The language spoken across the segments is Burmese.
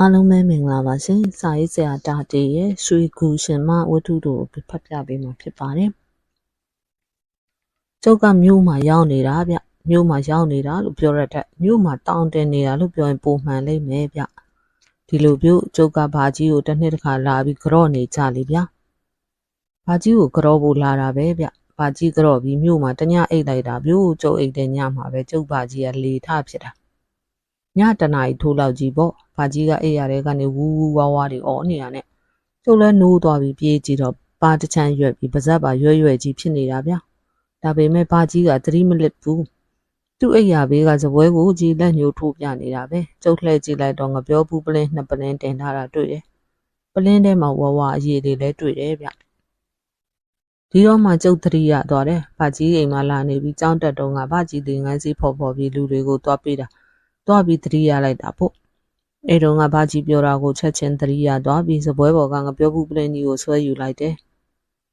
အားလုံးပဲမင်္ဂလာပါရှင်စာရေးဆရာတာတေရဲ့ရွှေကူရှင်မဝတ္ထုတို့ကိုဖတ်ပြပေးမှာဖြစ်ပါတယ်ကျုပ်ကမြို့မှာရောက်နေတာဗျမြို့မှာရောက်နေတာလို့ပြောရတဲ့မြို့မှာတောင်းတင်နေတာလို့ပြောရင်ပုံမှန်လိမ့်မယ်ဗျဒီလိုမျိုးကျုပ်ကဘာကြီးကိုတစ်နှစ်တစ်ခါလာပြီးကြော့နေကြလေဗျဘာကြီးကိုကြော့ဖို့လာတာပဲဗျဘာကြီးကြော့ပြီးမြို့မှာတညအိတ်လိုက်တာမျိုးကျုပ်အိတ်တဲ့ညမှာပဲကျုပ်ဘာကြီးကလေထဖြစ်တာညတနာရီထိုးလောက်ကြီးပေါ့ဘာကြီးကအိတ်ရတဲ့ကနေဝူးဝူးဝါးဝါးတွေအော်နေရနဲ့ကျုပ်လည်းနိုးသွားပြီးပြေးကြည့်တော့ပါတချမ်းရွက်ပြီးပါဇက်ပါရွက်ကြီးဖြစ်နေတာဗျဒါပေမဲ့ဘာကြီးကသတိမလစ်ဘူးသူ့အိတ်ရဘေးကစပွဲကိုကြီးလက်ညှိုးထိုးပြနေတာပဲကျုပ်လှည့်ကြည့်လိုက်တော့ငပြောဘူးပလင်းနှစ်ပလင်းတင်ထားတာတွေ့တယ်ပလင်းထဲမှာဝါဝါအရည်တွေလည်းတွေ့တယ်ဗျဒီတော့မှကျုပ်သတိရသွားတယ်ဘာကြီးအိမ်မှာလာနေပြီးကြောင်းတက်တုံးကဘာကြီးတင်ငန်းစီဖော်ပြီးလူတွေကိုတွားပေးတာတွားပြီးသတိရလိုက်တာပေါ့အဲ့တော့ငါဘာကြီးပြောတာကိုချက်ချင်းသတိရသွားပြီးစပွဲပေါ်ကငပြောဘူးပလင်းကြီးကိုဆွဲယူလိုက်တယ်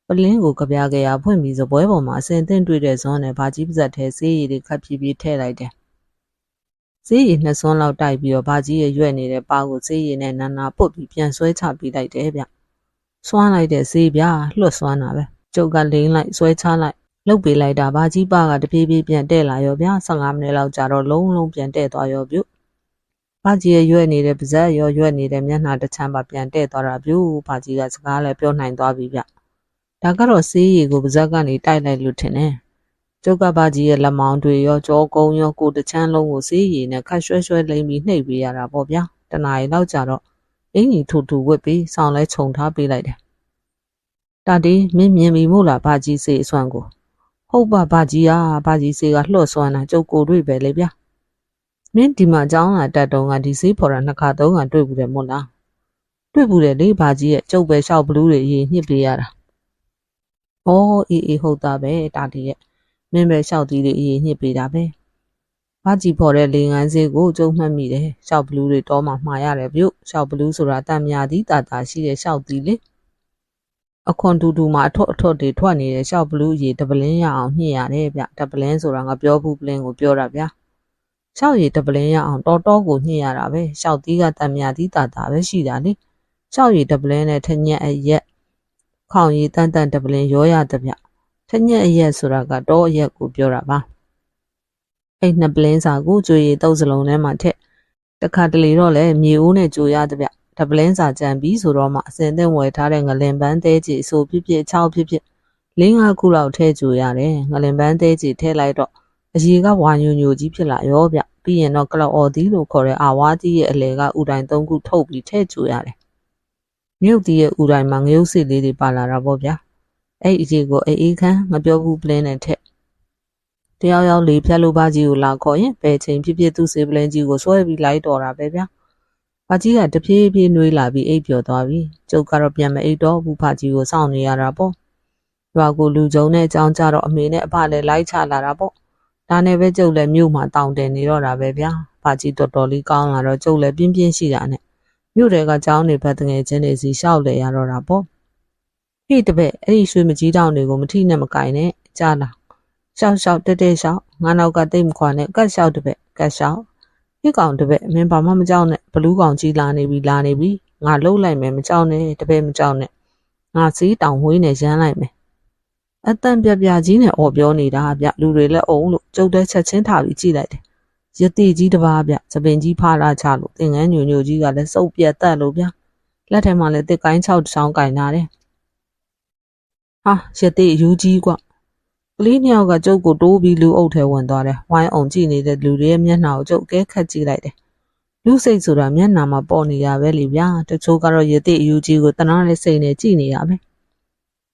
ပလင်းကိုကြပြားကြရဖွင့်ပြီးစပွဲပေါ်မှာအစင်သင့်တွေ့တဲ့ဇွန်းနဲ့ဘာကြီးပါဇက်ထဲဆေးရည်တွေခပ်ဖြည်းဖြည်းထည့်လိုက်တယ်ဆေးရည်နှစ်စွန်းလောက်တိုက်ပြီးတော့ဘာကြီးရဲ့ရွက်နေတဲ့ပါကိုဆေးရည်နဲ့နာနာပုတ်ပြီးပြန်ဆွဲချပြီးလိုက်တယ်ဗျဆွမ်းလိုက်တဲ့ဆေးပြလွတ်ဆွမ်းတာပဲကျုပ်ကလိမ့်လိုက်ဆွဲချလိုက်လှုပ်ပေးလိုက်တာဘာကြီးပါကတပြေးပြေးပြန်တဲ့လာရောဗျ15မိနစ်လောက်ကြာတော့လုံးလုံးပြန်တဲ့သွားရောပြုဘာကြီးရဲ့ရွက်နေတဲ့ပါဇက်ရောရွက်နေတဲ့မျက်နှာတစ်ချမ်းပါပြန်တဲ့သွားတာပြုဘာကြီးကစကားလည်းပြောနိုင်သွားပြီဗျဒါကတော့ဆေးရည်ကိုပါဇက်ကနေတိုက်လိုက်လို့ထင်တယ်ကျုပ်ကဘာကြီးရဲ့လက်မောင်းတွေရောကြောကုန်းရောကိုတချမ်းလုံးကိုဆေးရည်နဲ့ခတ်ရွှဲရွှဲလိမ့်ပြီးနှိပ်ပေးရတာပေါ့ဗျာတနားရီလောက်ကြာတော့အင်ကြီးထူထူဝစ်ပြီးဆောင်းလဲခြုံထားပေးလိုက်တယ်တာတီမင်းမြင်ပြီမို့လားဘာကြီးဆေးအစွမ်းကိုဟုတ်ပါဘာကြီးဘာကြီးဆေးကလှော့စွမ်းတာကျုပ်ကိုတွေ့ပဲလေဗျာမင်းဒီမှာကြောင်းလာတက်တုံးကဒီဆေးဖော်တာနှစ်ခါသုံးခါတွေ့ဘူးတယ်မို့လားတွေ့ဘူးတယ်လေဘာကြီးရဲ့ကျုပ်ပဲလျှောက်ဘလူးတွေရေးညှစ်ပေးရတာဩအေးဟုတ်တာပဲတာတီရဲ့မင်းပဲလျှောက်သီးတွေအေးညှစ်ပေးတာပဲဘာကြီးဖော်တဲ့လေငန်းဆေးကိုကျုပ်မှတ်မိတယ်လျှောက်ဘလူးတွေတော့မှမှားရတယ်ပြုတ်လျှောက်ဘလူးဆိုတာတန်မြာသည်တာရှိတဲ့လျှောက်သီးလေအခွန်တူတူမှာအထွတ်တွေထွက်နေတဲ့လျှောက်ဘလူးရေတပလင်းရအောင်ညှစ်ရတယ်ဗျတပလင်းဆိုတာငါပြောဘူးပလင်းကိုပြောတာဗျလျှောက်ရည်တပလင်းရအောင်တော်ကိုညှစ်ရတာပဲလျှောက်သီးကတန်မြာသီးတာပဲရှိတာလေလျှောက်ရည်တပလင်းနဲ့ထညက်အရက်ခေါင်ရည်တန်တပလင်းရောရတဲ့ဗျထညက်အရက်ဆိုတာကတော့အရက်ကိုပြောတာပါအဲ့နှစ်ပလင်းစာကိုကြွေရည်တုပ်စလုံးထဲမှာထက်တခါတလေတော့လေမြေအိုးနဲ့ကြိုရတဲ့ဗျတပလင်းစာကြံပြီးဆိုတော့မှအစင်သင့်ဝယ်ထားတဲ့ငလင်ပန်းသေးကြီးဆိုဖြစ်ဖြစ်6ဖြစ်ဖြစ်4-5ခုလောက်ထည့်ကြိုရတယ်ငလင်ပန်းသေးကြီးထည့်လိုက်တော့အရေကဝါညိုညိုကြီးဖြစ်လာရောဗျပြီးရင်တော့ကလောက်အော်သီးလို့ခေါ်တဲ့အာဝါကြီးရဲ့အလဲကဥတိုင်း3ခုထုတ်ပြီးထည့်ကြိုရတယ်မြုပ်သီးရဲ့ဥတိုင်းမှာငရုတ်စစ်လေးတွေပါလာတာပေါ့ဗျာအဲ့အရေကိုအေးခမ်းမပြောဘူးပလင်းနဲ့ထက်တယောက်ယောက်လေးဖြတ်လို့ဘာကြီးကိုလာခေါ်ရင်ဘယ်ချိန်ဖြစ်ဖြစ်သူ့စေပလင်းကြီးကိုဆွဲပြီးလိုက်တော်တာပဲဗျာဘာကြီးကတဖြည်းဖြည်းနှွေးလာပြီးအိပ်ပျော်သွားပြီကျုပ်ကတော့ပြန်မအိပ်တော့ဘူးဘာကြီးကိုစောင့်နေရတာပေါ့ရွာကိုလူကြုံနဲ့အကြောင်းကြတော့အမေနဲ့အဖလည်းလိုက်ချလာတာပေါ့ဒါနဲ့ပဲကျုပ်လည်းမြို့မှာတောင်းတနေတော့တာပဲဗျာဘာကြီးတော်တော်လေးကောင်းလာတော့ကျုပ်လည်းပြင်းပြင်းရှိတာနဲ့မြို့တွေကကြောင်းနေဘက်တငယ်ချင်းတွေစီရှောက်လေရတော့တာပေါ့ဟိတပည့်အဲ့ဒီရွှေမကြီးတောင်တွေကိုမထိနဲ့မကင်နဲ့ကြားလားရှောက်တက်ရှောက်ငါနောက်ကတိတ်မခွာနဲ့ကတ်ရှောက်တပည့်ကတ်ရှောက်ဒီကောင်တပည့်မင်းဘာမှမကြောက်နဲ့ဘလူးကောင်ကြီးလာနေပြီငါလှုပ်လိုက်မယ်မကြောက်နဲ့တပည့်မကြောက်နဲ့ငါစီးတောင်ဝေးနဲ့ရမ်းလိုက်မယ်အတန်ပြပြကြီးနဲ့အော်ပြောနေတာဗျလူတွေလည်းအုံလို့ကျုပ်တဲ့ချက်ချင်းထားပြီးကြည့်လိုက်တယ်ရတိကြီးတစ်ပါးဗျသပင်ကြီးဖားလာချလို့သင်္ကန်းညိုညိုကြီးကလည်းစုပ်ပြတ်တက်လို့ဗျလက်ထဲမှာလည်းတစ်ကိုင်း6ချောင်းကင်ထားတယ်ဟာရတိအယူကြီးကွကလေးနှစ်ယောက်ကကျုပ်ကိုတိုးပြီးလူအုပ်ထဲဝင်သွားတယ်ဝိုင်းအောင်ကြည့်နေတဲ့လူတွေရဲ့မျက်နှာကိုကျုပ်ကဲခတ်ကြည့်လိုက်တယ်လူစိတ်ဆိုတာမျက်နှာမှာပေါ်နေရပဲလေဗျာတချို့ကတော့ရတိအယူကြီးကိုတနာတဲ့စိတ်နဲ့ကြည့်နေရပဲ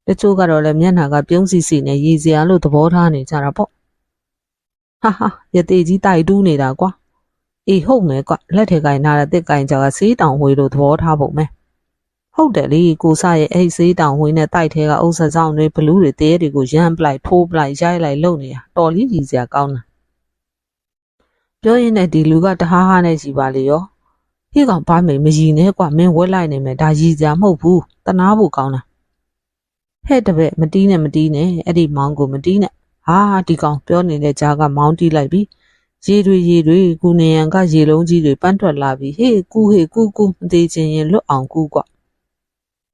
တချို့ကတော့လည်းမျက်နှာကပြုံးစီနဲ့ရည်စရာလို့သဘောထားနေကြတာပေါ့ဟာရတိကြီးတိုက်တူးနေတာကွာအေးဟုတ်မယ်ကွလက်ထဲကင်ထားတဲ့တစ်ကင်ကြောကဆေးတောင်ဝေးလို့သဘောထားပုံပဲဟုတ်တယ်လေကိုစရဲ့အဲ့ဆေးတောင်ဝေးနဲ့တိုက်ထဲကအုပ်ဆက်ဆောင်တွေဘလူးတွေတဲတွေကိုရမ်းပလိုက်ထိုးပလိုက်ရိုက်လိုက်လုပ်နေတာတော်လေးကြီးစရာကောင်းတာပြောရင်းနဲ့ဒီလူကတဟားဟားနဲ့ကြီးပါလေရောဟိကောင်ဘာမိန်မရီနဲ့ကွာမင်းဝက်လိုက်နေမယ်ဒါရီစရာမဟုတ်ဘူးတနာဖို့ကောင်းတာဟဲ့တပည့်မတီးနဲ့အဲ့ဒီမောင်းကိုမတီးနဲ့ဟာဒီကောင်ပြောနေတဲ့ကြားကမောင်းတီးလိုက်ပြီး ရေတွေကူနေရန်ကရေလုံးကြီးတွေပန်းထွက်လာပြီးဟေးကူမသေးချင်းရင်လွတ်အောင်ကူကွ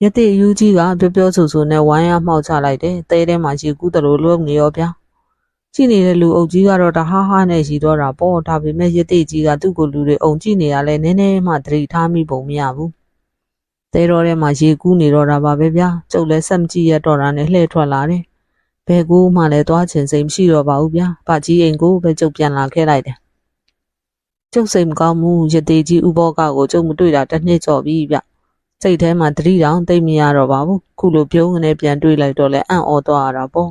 ရတဲ့အယူကြီးကပြောဆိုနဲ့ဝိုင်းရမှောက်ချလိုက်တယ်တဲထဲမှာရေကူးတယ်လို့လုံးနေရောဗျာကြည့်နေတဲ့လူအုပ်ကြီးကတော့တဟားနဲ့ရှိတော့တာပေါ့ဒါပေမဲ့ရတဲ့ကြီးကသူ့ကိုလူတွေအုံကြည့်နေရလဲနည်းနည်းမှသတိထားမိပုံမရဘူးတဲတော်ထဲမှာရေကူးနေတော့တာပါပဲဗျာကျုပ်လည်းဆက်မကြည့်ရတော့တာနဲ့လှည့်ထွက်လာတယ်ဘယ်ကူမှလည်းသွားချင်စိတ်မရှိတော့ပါဘူးဗျာဗကြီးအိမ်ကိုပဲကျုပ်ပြန်လာခဲ့လိုက်တယ်ကျုပ်စိတ်မကောင်းဘူးရသေးကြီးဥဘောကကိုကျုပ်မတွေ့တာတစ်နှစ်ကျော်ပြီဗျစိတ်ထဲမှာသတိတောင်သိမ့်မရတော့ပါဘူးခုလိုပြုံးကနေပြန်တွေ့လိုက်တော့လဲအံ့ဩသွားရတာပေါ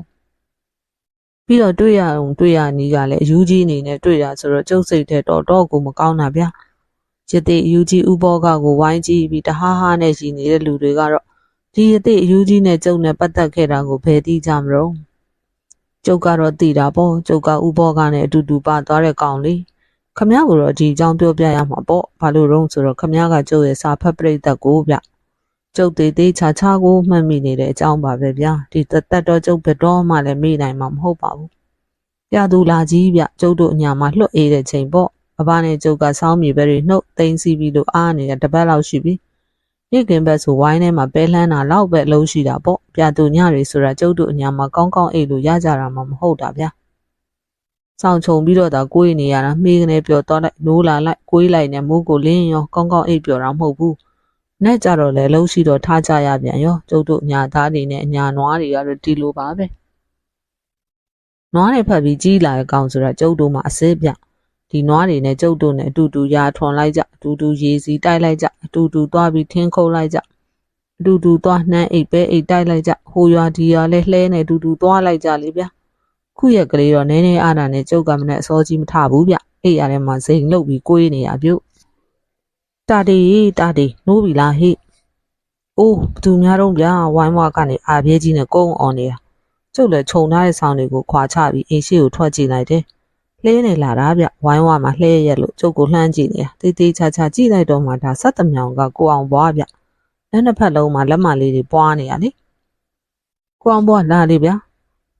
့ပြီးတော့တွေ့ရနီးကလည်းအယူကြီးအနေနဲ့တွေ့ရဆိုတော့ကျုပ်စိတ်ထဲတော့ကိုမကောင်းတာဗျရသေးအယူကြီးဥဘောကကိုဝိုင်းကြည့်ပြီးတဟားနဲ့ရှိနေတဲ့လူတွေကတော့ဒီရသေးအယူကြီးနဲ့ကျုပ်နဲ့ပတ်သက်ခဲ့တာကိုဘယ်သိကြမလို့ကျုပ်ကတော့သိတာပေါ့ကျုပ်ကဥဘောကနဲ့အတူတူပါသွားတဲ့ကောင်လေးခမရကိုတော့ဒီအကြောင်းပြောပြရမှာပေါ့ဘာလို့တော့ဆိုတော့ခမရကကျုပ်ရဲ့စာဖတ်ပရိသတ်ကိုဗျကျုပ်သေးချာကိုမှတ်မိနေတဲ့အကြောင်းပါပဲဗျာဒီသက်တော့ကျုပ်ဘယ်တော့မှလည်းမေ့နိုင်မှာမဟုတ်ပါဘူးပြသူလာကြီးဗျကျုပ်တို့အညာမှာလွတ်အေးတဲ့ချိန်ပေါ့အဘနဲ့ကျုပ်ကစောင်းမြေပဲတွေနှုတ်သိမ်းစီပြီးလို့အားနေတဲ့တပတ်လောက်ရှိပြီနေ့ကင်ဘက်ဆိုဝိုင်းထဲမှာပဲလှမ်းတာလောက်ပဲလုံးရှိတာပေါ့ပြသူညတွေဆိုတာကျုပ်တို့အညာမှာကောင်းအိတ်လို့ရကြတာမှမဟုတ်တာဗျာဆောင်ချုံပြီးတော့သာကိုယ်နေရတာမေးကနေပြောတော့လိုက်နိုးလာလိုက်ကိုယ်လိုက်နဲ့မိုးကိုလင်းရောကောင်းအိတ်ပြောတာမဟုတ်ဘူးနဲ့ကြတော့လေလုံးရှိတော့ထားကြရပြန်ရောကျုပ်တို့ညာသားတွေနဲ့အညာနွားတွေကတော့ဒီလိုပါပဲနွားတွေဖက်ပြီးကြီးလာတဲ့ကောင်ဆိုတာကျုပ်တို့မှာအစစ်ပြဒီနွားတွေနဲ့ကျုပ်တို့နဲ့အတူတူရာထွန်လိုက်ကြအတူတူရေစီတိုက်လိုက်ကြအတူတူသွားပြီးထင်းခုတ်လိုက်ကြအတူတူသွားနှမ်းအိတ်ပဲအိတ်တိုက်လိုက်ကြဟိုရွာဒီရွာလဲလှဲနဲ့အတူတူသွားလိုက်ကြလေဗျာခုရက်ကလေးတော့နည်းနည်းအားတာနဲ့ကျုပ်ကမနဲ့အစောကြီးမထဘူးဗျအိတ်ရထဲမှာစိန်လုတ်ပြီးကိုးနေရပြုတ်တာတီနိုးပြီလားဟိအိုးဘသူများတော့ဗျာဝိုင်းဝါကနေအာပြဲကြီးနဲ့ကုန်းအောင်နေတာကျုပ်လည်းခြုံထားတဲ့ဆောင်းတွေကိုခွာချပြီးအိမ်ရှိကိုထွက်ကြည့်လိုက်တယ်လှဲနေလာတာဗျဝိုင်းဝါမှာလှဲရက်လို့ကျုပ်ကိုလှမ်းကြည့်နေတာတေးချာကြည့်လိုက်တော့မှဒါဆက်တမြောင်ကကိုအောင်ဘွားဗျလက်နှစ်ဖက်လုံးမှာလက်မလေးတွေပွားနေရလေကိုအောင်ဘွားလာလေဗ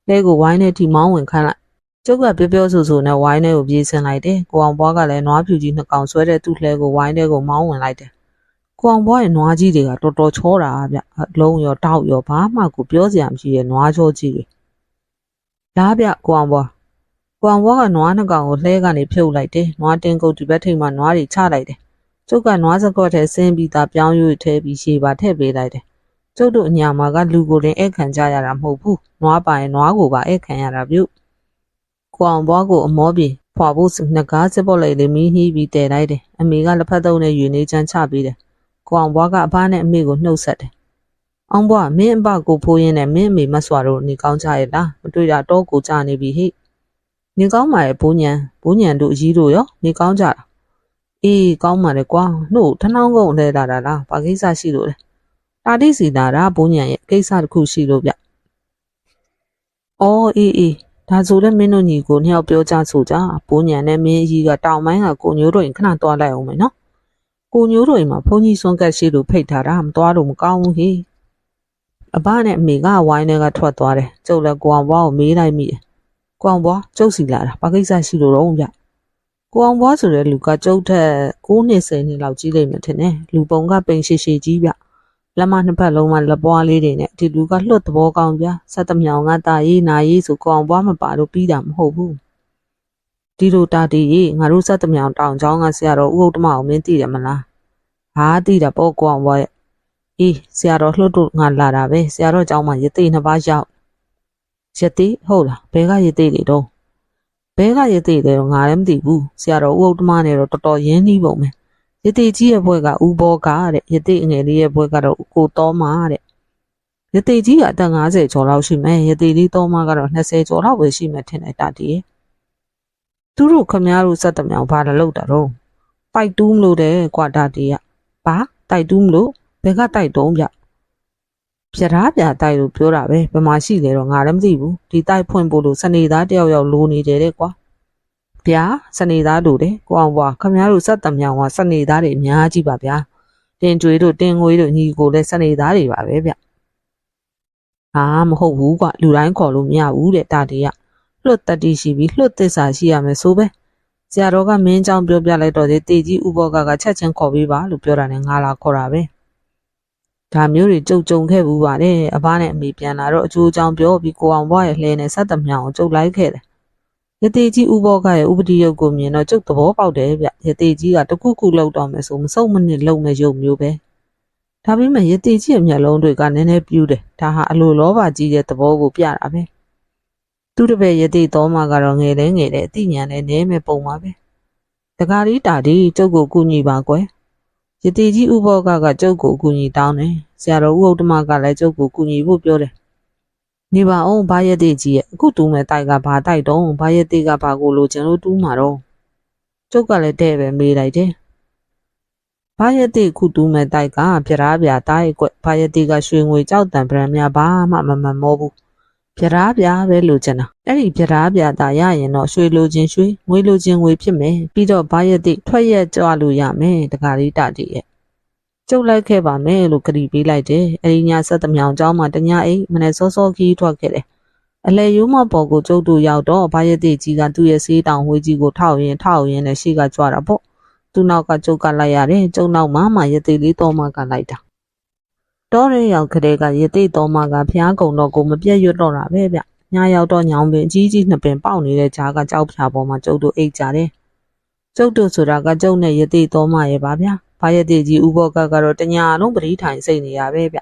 ျလဲကိုဝိုင်းနဲ့ထိမောင်းဝင်ခန့်လိုက်ကျုပ်ကပြောဆိုနဲ့ဝိုင်းထဲကိုပြေးဆင်းလိုက်တယ်ကိုအောင်ဘွားကလည်းနွားဖြူကြီးနှစ်ကောင်ဆွဲတဲ့သူ့လှဲကိုဝိုင်းထဲကိုမောင်းဝင်လိုက်တယ်ကိုအောင်ဘွားရဲ့နွားကြီးတွေကတော်တော်ချောတာဗျအလုံးရောတောက်ရောဘာမှကိုပြောစရာမရှိရဲ့နွားချောကြီးတွေလားဗျကိုအောင်ဘွားကနွားနှစ်ကောင်ကိုလှဲကနေဖြုတ်လိုက်တယ်နွားတင်းကုတ်ဒီဘက်ထိပ်မှာနွားတွေချလိုက်တယ်ကျုပ်ကနွားစကွက်ထဲဆင်းပြီးသားပြောင်းရွေ့ထဲပြီးရှေ့ပါထည့်ပေးလိုက်တယ်ကျုပ်တို့အညာမှာကလူကိုလည်းဧည့်ခံကြရတာမဟုတ်ဘူးနွားပိုင်နွားကိုပါဧည့်ခံရတာပြုကိုအောင်ဘွားကိုအမောပြေဖွာဖို့နှစ်ကားစစ်ပေါ်လိုက်လေးမီးနှီးပြီးတည်လိုက်တယ်အမေကလက်ဖက်သုံးနဲ့ယူနေချမ်းချပေးတယ်ကိုအောင်ဘွားကအဖားနဲ့အမေကိုနှုတ်ဆက်တယ်အောင်ဘွားမင်းအပကိုဖိုးရင်းနဲ့မင်းအမေမဆွာတို့နေကောင်းကြရဲ့လားမတွေ့တာတော့ကိုကြနေပြီဟိနေကောင်းပါရဲ့ဘိုးညံတို့အကြီးတို့ရောနေကောင်းကြတာအေးကောင်းပါလေကွာနှုတ်ထနှောင်းကုန်လဲလာတာလားဘာကိစ္စရှိလို့လဲတာတိစီလာတာဘိုးညံရဲ့ကိစ္စတစ်ခုရှိလို့ဗျအော်အေးဒါဆိုလည်းမင်းတို့ညီကိုနှစ်ယောက်ပြောကြဆိုကြဘိုးညံနဲ့မင်းအကြီးကတောင်ပိုင်းကကိုညိုးတို့ရင်ခဏသွားလိုက်အောင်မယ်နော်ကိုညိုးတို့ရင်မှာဘုန်းကြီးစွန့်ကတ်ရှိလို့ဖိတ်ထားတာမသွားလို့မကောင်းဘူးဟေအဘနဲ့အမေကဝိုင်းထဲကထွက်သွားတယ်ကျုပ်လည်းကိုအောင်ဘွားကိုမေးလိုက်မိတယ်ကိုအောင်ဘွားကျုပ်စီလာတာဘာကိစ္စရှိလို့တော့ဗျကိုအောင်ဘွားဆိုတဲ့လူကကျုပ်ထက်9နှစ်10နှစ်လောက်ကြီးလိမ့်မယ်ထင်တယ်လူပုံကပိန်ရှည်ကြီးဗျလက်မနှစ်ဖက်လုံးမှာလက်ပွားလေးတွေနဲ့ဒီလူကလွတ်သဘောကောင်းဗျဆက်တမြောင်ကတာရေးနာရေးဆိုကိုအောင်ဘွားမပါလို့ပြီးတာမဟုတ်ဘူးဒီလိုတာတီရေးငါတို့ဆက်တမြောင်တောင်ချောင်းကဆရာတော်ဦးဥတ္တမအောင်မင်းသိတယ်မလားဟာသိတာပေါ့ကိုအောင်ဘွားရဲ့အေးဆရာတော်လှုပ်တို့ငါလာတာပဲဆရာတော်เจ้าမှာရသေးနှစ်ပါးရောက်ရသေးဟုတ်လားဘဲကရသေးတွေတော့ဘဲကရသေးတယ်တော့ငါလည်းမသိဘူးဆရာတော်ဦးဥတ္တမနဲ့တော့တော်တော်ရင်းနှီးပုံပဲရသေးကြီးရဲ့ဘွဲကဦးဘောကတဲ့ရသေးငယ်လေးရဲ့ဘွဲကတော့ကိုတော်မာတဲ့ရသေးကြီးကအသက်50ကျော်လောက်ရှိမယ်ရသေးလေးတော်မာကတော့20ကျော်လောက်ပဲရှိမယ်ထင်တယ်တာတီရဲ့သူတို့ခမည်းတော်ဆက်တမြောင်ဘာလဲလောက်တာတော့တိုက်တူးမလို့တဲ့ကွာတာတီကဘာတိုက်တူးမလို့ဘယ်ကတိုက်တုံးဗျပြထားပြတိုက်လို့ပြောတာပဲဘယ်မှာရှိလဲတော့ငါလည်းမသိဘူးဒီတိုက်ဖွင့်ဖို့လို့စနေသားတယောက်လိုနေတယ်တဲ့ကွာဗျာစနေသားတို့တဲ့ကိုအောင်ဘွားခမည်းတော်ဆက်တမြောင်ကစနေသားတွေအများကြီးပါဗျာတင်ကျွေးတို့တင်ငွေတို့ညီကိုလည်းစနေသားတွေပါပဲဗျဟာမဟုတ်ဘူးကွာလူတိုင်းခေါ်လို့မရဘူးတဲ့တာတီကလွတ်တတိရှိပြီးလွတ်သစ္စာရှိရမယ်ဆိုပဲ ဆရာတော်ကမင်းကြောင့်ပြောပြလိုက်တော့တေကြီးဥဘောကချက်ချင်းခေါ်ပေးပါလို့ပြောတာနဲ့ငါလာခေါ်တာပဲဒါမျိုးတွေကြုံခဲ့ဘူးပါတယ်အဘနဲ့အမေပြန်လာတော့အကျိုးအကြောင်းပြောပြီးကိုအောင်ဘွားရဲ့လှဲနဲ့ဆက်သမျှအောင်ကြုတ်လိုက်ခဲ့တယ်ရတေကြီးဥဘောကရဲ့ဥပတိယုတ်ကိုမြင်တော့ကျုပ်သဘောပေါက်တယ်ဗျရတေကြီးကတခုခုလောက်တော့မယ်ဆိုမစုံမနစ်လုံးမဲ့ရုပ်မျိုးပဲဒါပေမဲ့ရတေကြီးရဲ့မျက်လုံးတွေကနည်းနည်းပြူးတယ်ဒါဟာအလိုလောဘကြီးတဲ့သဘောကိုပြတာပဲသူတပည့်ရတေတော်မှာကတော့ငယ်တဲ့အသိဉာဏ်နဲ့နည်းမဲ့ပုံပါပဲတကားလေးတာဒီကျုပ်ကိုကူညီပါကွယ်ရတေကြီးဥဘောကကျုပ်ကိုကူညီတောင်းတယ်ဆရာတော်ဥဟုတ်တမကလည်းကျုပ်ကိုကူညီဖို့ပြောတယ်နေပါအောင်ဘာရတေကြီးရဲ့အခုတူးမဲ့တိုက်ကဘာတိုက်တော့ဘာရတေကဘာကိုလိုချင်လို့တူးမှာတော့ကျုပ်ကလည်းတဲ့ပဲမေးလိုက်တယ်ဘာရတေခုတူးမဲ့တိုက်ကပြရားပြတိုက်ကွဘာရတေကရွှေငွေကြောက်တံပရံများဘာမှမမောဘူးပြရားပြပဲလိုချင်တာအဲ့ဒီပြရားပြတာရရင်တော့ရွှေလိုချင်ရွှေငွေလိုချင်ငွေဖြစ်မယ်ပြီးတော့ဘာရတေထွက်ရက်ကြွလို့ရမယ်တကားလေးတာတည်းရဲ့ကျုပ်လိုက်ခဲ့ပါမယ်လို့ကြည်ပေးလိုက်တယ်အဲ့ဒီညဆက်သမြောင်เจ้าမှာတညအိမ်မနေ့စောစောခီးထွက်ခဲ့တယ်အလဲရိုးမပေါ်ကိုကျုပ်တို့ရောက်တော့ဘာရတေကြီးကသူ့ရဲ့ဆေးတောင်ဝေးကြီးကိုထောက်ရင်နဲ့ရှေ့ကကြွတာပေါ့သူ့နောက်ကကျုပ်ကလိုက်ရတယ်ကျုပ်နောက်မှရတေလေးတော်မကလိုက်တာတောရဲရောက်ကလေးကရတေတော်မကဖျားကုံတော့ကိုမပြည့်ရွတ်တော့တာပဲဗျညရောက်တော့ညောင်ပင်အကြီးကြီးနှစ်ပင်ပေါက်နေတဲ့ကြားကကြောက်ဖြာပေါ်မှာကျုပ်တို့အိတ်ကြတယ်ကျုပ်တို့ဆိုတာကကျုပ်နဲ့ရတေတော်မရဲ့ပါဗျာဘာရတေကြီးဥဘောကတော့တညာလုံးပရိထိုင်စိတ်နေရပဲဗျ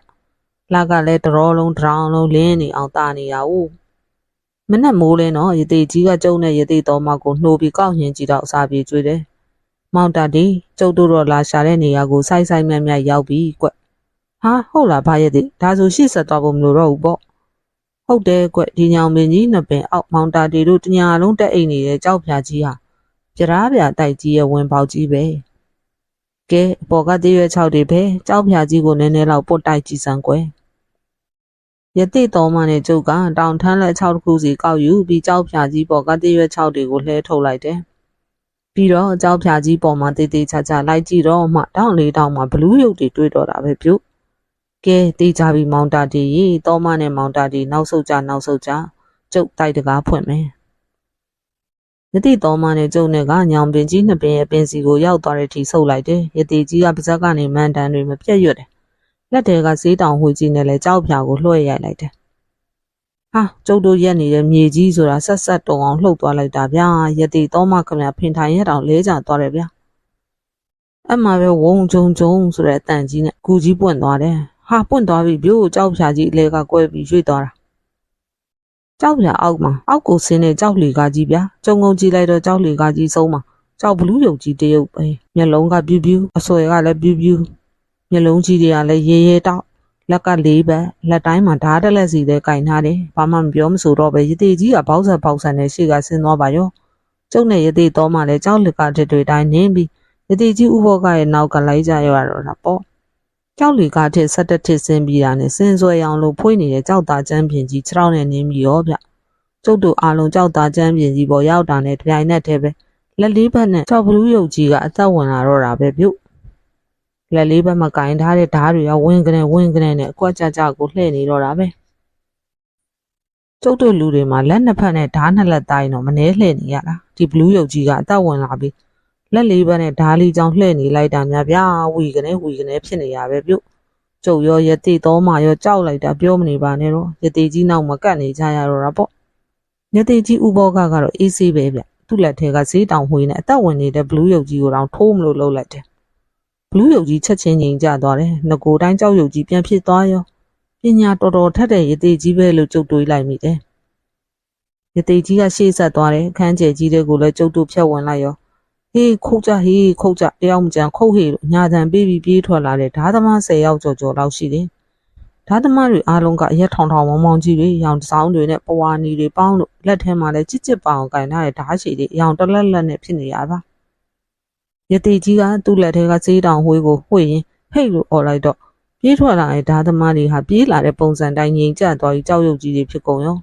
လာကလည်းတရောလုံးတရောင်းလုံးလင်းနေအောင်တာနေရဦးမနဲ့မိုးလဲနော်ရတေကြီးကကျုပ်နဲ့ရတေတော်မကိုနှိုးပြီးကောက်ရင်ကြည့်တော့အစာပြေကျွေးတယ်မောင်တာဒီကျုပ်တို့တော့လာရှာတဲ့နေရာကိုစိုက်မြတ်ရောက်ပြီကွဟာဟုတ်လားဘာရတေဒါဆိုရှေ့ဆက်သွားဖို့မလိုတော့ဘူးပေါ့ဟုတ်တယ်ကွဒီညောင်ပင်ကြီးနှစ်ပင်အောက်မောင်တာဒီတို့တညာလုံးတက်အိတ်နေတဲ့ကြောက်ဖြာကြီးဟာပြရားပြတိုက်ကြီးရဲ့ဝင်ပေါက်ကြီးပဲကဲအပေါ်ကတရွက်6တွေပဲကြောက်ဖြာကြီးကိုနည်းနည်းလောက်ပုတ်တိုက်ကြည့်စမ်းကွယ်ရတိတော်မနဲ့ကျုပ်ကတောင်ထမ်းလက်6တစ်ခုစီကောက်ယူပြီးကြောက်ဖြာကြီးပေါ်ကတရွက်6တွေကိုလှဲထုတ်လိုက်တယ်ပြီးတော့ကြောက်ဖြာကြီးပေါ်မှာတေးချာလိုက်ကြည့်တော့မှတောင်းလေးတောင်းမှာဘလူးရုပ်တွေတွေ့တော့တာပဲပြုတ်ကဲတေးကြပြီးမောင်တာတီရေတော်မနဲ့မောင်တာတီနောက်ဆုတ်ကြကျုပ်တိုက်တကားဖွင့်မယ်ရတိတော်မနဲ့ကျုပ်နဲ့ကညောင်ပင်ကြီးနှစ်ပင်ရဲ့ပင်စီကိုရောက်သွားတဲ့ထိဆုပ်လိုက်တယ်ရတိကြီးကပါဇက်ကနေမန်တန်တွေမပြတ်ရွတ်တယ်လက်တွေကဈေးတောင်ဝှေ့ကြီးနဲ့လဲကြောက်ဖြာကိုလွှဲရိုက်လိုက်တယ်ဟာကျုပ်တို့ရက်နေတဲ့မြေကြီးဆိုတာဆက်တုံအောင်လှုပ်သွားလိုက်တာဗျာရတိတော်မခမဖင်ထိုင်ရတောင်လဲကျသွားတယ်ဗျာအမှပဲဝုံဂျုံဆိုတဲ့အတန်ကြီးနဲ့ကူကြီးပွင့်သွားတယ်ဟာပွင့်သွားပြီပြို့ကြောက်ဖြာကြီးအလဲကကွဲပြီးရွေ့သွားတာကြောက်ဖြာအောက်မှာအောက်ကိုဆင်းတဲ့ကြောက်လီကားကြီးဗျာကျုံငုံကြည့်လိုက်တော့ကြောက်လီကားကြီးဆုံးမှာကြောက်ဘလူးရုပ်ကြီးတရုပ်ပဲမျက်လုံးကပြူးပြူးအဆွဲကလည်းပြူးပြူးမျက်လုံးကြီးတွေကလည်းရဲတောက်လက်က4ဘက်လက်တိုင်းမှာဓာတ်တက်လက်စီတဲ့ကင်ထားတယ်ဘာမှမပြောမဆိုတော့ပဲရတေကြီးကဘောက်ဆန်နဲ့ရှေ့ကဆင်းသွားပါရောကျုပ်နဲ့ရတေတော်မှလည်းကြောက်လက်ကတစ်တွေတိုင်းနင်းပြီးရတေကြီးဥဘောကရဲ့နောက်ကလိုက်ကြရတော့တာပေါ့ကြောက်လီကားထစ်17ထစ်ဆင်းပြီးတာနဲ့စင်ဆွဲအောင်လို့ဖွေးနေတဲ့ကြောက်သားချမ်းပြင်ကြီး6နဲ့နင်းပြီးရောဗျကျုပ်တို့အားလုံးကြောက်သားချမ်းပြင်ကြီးပေါ်ရောက်တာနဲ့တပြိုင်နက်တည်းပဲလက်လေးဘက်နဲ့ကြောက်ဘလူးရုပ်ကြီးကအသက်ဝင်လာတော့တာပဲပြုတ်လက်လေးဘက်မှာကင်ထားတဲ့ဓာတ်တွေကဝင်းကနေနဲ့အကွက်ကြကိုလှည့်နေတော့တာပဲကျုပ်တို့လူတွေမှာလက်နှစ်ဖက်နဲ့ဓာတ်နှစ်လက်တိုင်းတော့မနှဲလှည့်နေရတာဒီဘလူးရုပ်ကြီးကအသက်ဝင်လာပြီးလက်လေးဘက်နဲ့ဓာတ်လေးချောင်းလှည့်နေလိုက်တာများဗျာဝီကနေဖြစ်နေရပဲပြုတ်ကျုပ်ရောရတိတော်မှရောကြောက်လိုက်တာပြောမနေပါနဲ့တော့ရတိကြီးနောက်မှာကတ်နေကြရတော့တာပေါ့ရတိကြီးဥဘောကတော့အေးဆေးပဲဗျသူ့လက်ထဲကဈေးတောင်ဝှေးနဲ့အသက်ဝင်နေတဲ့ဘလူးရုပ်ကြီးကိုတော့ထိုးမလို့လှုပ်လိုက်တယ်ဘလူးရုပ်ကြီးချက်ချင်းငြိမ်ကျသွားတယ်ငကိုတိုင်းကြောက်ရုပ်ကြီးပြန်ဖြစ်သွားရောပညာတော်ထက်တဲ့ရတိကြီးပဲလို့ကျုပ်တွေးလိုက်မိတယ်ရတိကြီးကရှေ့ဆက်သွားတယ်ခန်းကျဲကြီးတွေကိုလည်းကျုပ်တို့ဖြတ်ဝင်လိုက်ရောဟေးခုတ်ကြတယောက်မကြံခုတ်ဟေးလို့ညာတန်ပေးပြီးပြေးထွက်လာတဲ့ဓာသမား10ယောက်ကျော်လောက်ရှိတယ်ဓာသမားတွေအားလုံးကအရက်ထောင်မောင်ကြီးတွေရောင်တစောင်းတွေနဲ့ပဝါနီတွေပေါင်းလို့လက်ထဲမှာလည်းကြစ်ပအောင်ကင်ထားတဲ့ဓာရှိတွေရောင်တလက်နဲ့ဖြစ်နေရပါရတိကြီးကသူ့လက်ထဲကဈေးတောင်ဝှေးကိုဝှေ့ရင်ဟိတ်လို့អော်လိုက်တော့ပြေးထွက်လာတဲ့ဓာသမားတွေဟာပြေးလာတဲ့ပုံစံတိုင်းငြိမ်ကျသွားပြီးကြောက်ရွံ့ကြီးတွေဖြစ်ကုန်ရော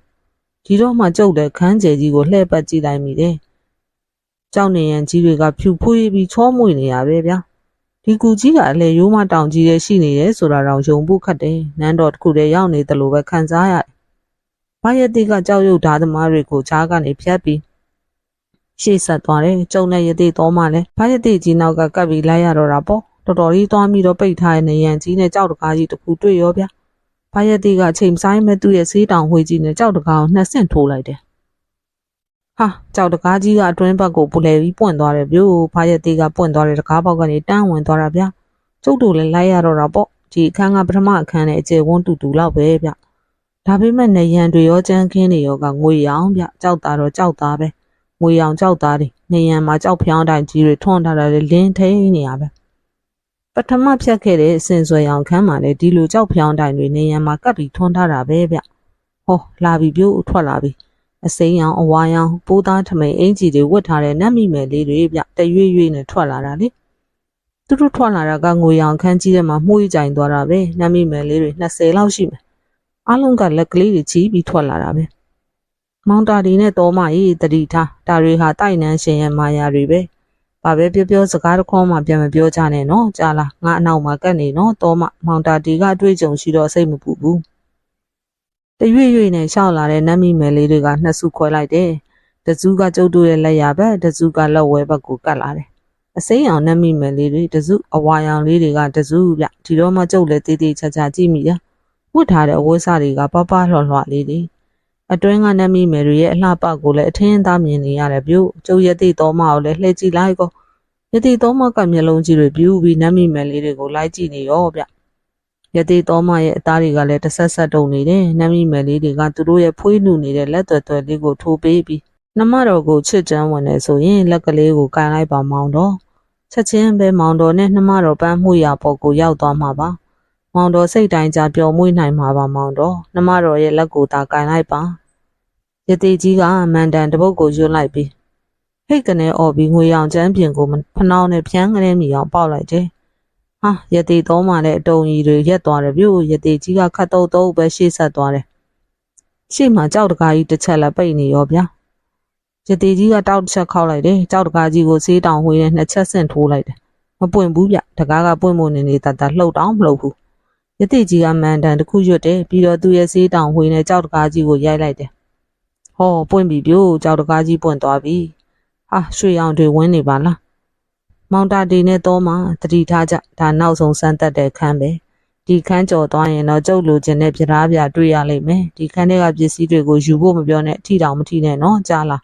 ဒီတော့မှကျုပ်တဲ့ခန်းကျဲကြီးကိုလှည့်ပတ်ကြည့်လိုက်မိတယ်ကြောက်နေရန်ကြီးတွေကဖြူဖွေးပြီးချောမွေ့နေရပဲဗျာဒီကူကြီးကအလေရိုးမတောင်ကြီးရဲ့ရှိနေရဲဆိုတာတော့ယုံဖို့ခက်တယ်နန်းတော်တစ်ခုတည်းရောက်နေတယ်လို့ပဲခံစားရတယ်ဘာရတိကကြောက်ရွံ့ဓာသမားတွေကိုချားကနေဖြတ်ပြီး ရှေ့ဆက်သွားတယ်ကျုံနဲ့ရသေးတော်မှလည်းဘာရသေးကြီးနောက်ကကပ်ပြီးလိုက်ရတော့တာပေါ့တော်တော်ကြီးသွားပြီးတော့ပိတ်ထားတဲ့နေရန်ကြီးနဲ့ကြောက်တကားကြီးတစ်ခုတွေ့ရောဗျာဘာရသေးကချိန်ဆိုင်မဲ့သူ့ရဲ့ဆေးတောင်ဝှေးကြီးနဲ့ကြောက်တကားကိုနှစ်ဆင့်ထိုးလိုက်တယ်ဟာကြောက်တကားကြီးကအတွင်းဘက်ကိုပူလဲပြီးပွင့်သွားတယ်ဗျို့ဘာရသေးကပွင့်သွားတဲ့တကားပေါက်ကနေတန်းဝင်သွားတာဗျာကျုပ်တို့လည်းလိုက်ရတော့တာပေါ့ဒီအခန်းကပထမအခန်းနဲ့အကျယ်ဝန်းတူတူလောက်ပဲဗျဒါပေမဲ့နေရန်တွေရောကြမ်းခင်းတွေရောကငွေရောင်ဗျကြောက်သားတော့ကြောက်သားပဲငွေရောင်ကြောက်သားတွေနေရန်မှာကြောက်ဖြောင်းတိုင်ကြီးတွေထွန်းထားတာလေလင်းထိန်နေရပဲပထမဖြတ်ခဲ့တဲ့အစင်ဆွဲရောင်ခန်းမှာလေဒီလိုကြောက်ဖြောင်းတိုင်တွေနေရန်မှာကပ်ပြီးထွန်းထားတာပဲဗျဟောလာပြီပြို့ထွက်လာပြီအစိမ်းရောင်အဝါရောင်ပိုးသားထမိန်အင်ကြီးတွေဝတ်ထားတဲ့နတ်မိမယ်လေးတွေဗျတရွေ့ရွေ့နဲ့ထွက်လာတာလေသူတို့ထွက်လာတာကငွေရောင်ခန်းကြီးထဲမှာမှုှကြိုင်သွားတာပဲနတ်မိမယ်လေးတွေ20လောက်ရှိမယ်အားလုံးကလက်ကလေးတွေချီးပြီးထွက်လာတာပဲမောင်တာဒီနဲ့တော်မကြီးတတိထားဒါတွေဟာတိုက်နှန်းရှင်ရဲ့မာယာတွေပဲဘာပဲပြောစကားတစ်ခေါက်မှပြန်မပြောကြနဲ့နော်ကြားလားငါအနောက်မှာကတ်နေနော်တော်မမောင်တာဒီကအတွေ့အကြုံရှိတော့စိတ်မပူဘူးတရွေ့ရွေ့နဲ့ရှောက်လာတဲ့နတ်မိမယ်လေးတွေကနှစ်စုခွဲလိုက်တယ်တစုကကျုပ်တို့ရဲ့လက်ရဘက်တစုကလက်ဝဲဘက်ကိုကတ်လာတယ်အစိမ်းအောင်နတ်မိမယ်လေးတွေတစုအဝါရောင်လေးတွေကတစုဗျဒီတော့မှကျုပ်လည်းတေးသေးချာချာကြည့်မိရဝတ်ထားတဲ့အဝတ်စားတွေကပပလှလှလေးတွေအတွင်းကနတ်မိမယ်တွေရဲ့အလှပကိုလည်းအထင်းသားမြင်နေရတယ်ဗျို့ကျုပ်ရသေးတော်မကိုလည်းလှည့်ကြည့်လိုက်ကောရသေးတော်မကမျက်လုံးကြီးတွေပြူပြီးနတ်မိမယ်လေးတွေကိုလိုက်ကြည့်နေရောဗျရသေးတော်မရဲ့အသားတွေကလည်းတဆက်ဆက်တုံနေတယ်နတ်မိမယ်လေးတွေကသူတို့ရဲ့ဖွေးနှူနေတဲ့လက်သွယ်သွယ်လေးကိုထိုးပေးပြီးနှမတော်ကိုချစ်ချမ်းဝင်နေဆိုရင်လက်ကလေးကိုကန်လိုက်ပါမောင်တော်ချက်ချင်းပဲမောင်တော်နဲ့နှမတော်ပန်းမှုရပေါ်ကိုရောက်သွားမှာပါမောင်တော်စိတ်တိုင်းကြပျော်မွေ့နိုင်မှာပါမောင်တော်နှမတော်ရဲ့လက်ကိုသာကန်လိုက်ပါရသေးကြီးကမန်တန်တပုတ်ကိုရွတ်လိုက်ပြီးဟိတ်ကနေអော်ပြီးငွေရောင်ချမ်းပြင်ကိုဖနှောင်းနဲ့ဖြန်းကနေမိအောင်ပေါက်လိုက်တယ်ဟာရသေးတော်မှလည်းအတုံကြီးတွေရက်သွားတယ်ဗျို့ရသေးကြီးကခတ်တုတ်တုတ်ပဲရှေ့ဆက်သွားတယ်ရှေ့မှာကြောက်တကားကြီးတစ်ချက်လက်ပိတ်နေရောဗျာရသေးကြီးကတောက်တစ်ချက်ခောက်လိုက်တယ်ကြောက်တကားကြီးကိုဆေးတောင်ဝှေးနဲ့နှစ်ချက်ဆင့်ထိုးလိုက်တယ်မပွင့်ဘူးဗျတကားကပွင့်ဖို့နေတတ်လှုပ်တောင်မလှုပ်ဘူးရသေးကြီးကမန်တန်တစ်ခုရွတ်တယ်ပြီးတော့သူ့ရဲ့ဆေးတောင်ဝှေးနဲ့ကြောက်တကားကြီးကိုရိုက်လိုက်တယ်ဟောပွင့်ပြီပြို့ကြောက်တကားကြီးပွင့်သွားပြီဟာရွှေရောင်တွေဝင်းနေပါလားမောင်တာဒီနဲ့တော့မှတတိထားကြဒါနောက်ဆုံးစမ်းသက်တဲ့ခန်းပဲဒီခန်းကြော်သွားရင်တော့ကျုပ်လိုချင်တဲ့ပြဓာပြတွေ့ရလိမ့်မယ်ဒီခန်းထဲကပစ္စည်းတွေကိုယူဖို့မပြောနဲ့ထိတောင်မထိနဲ့နော်ကြားလား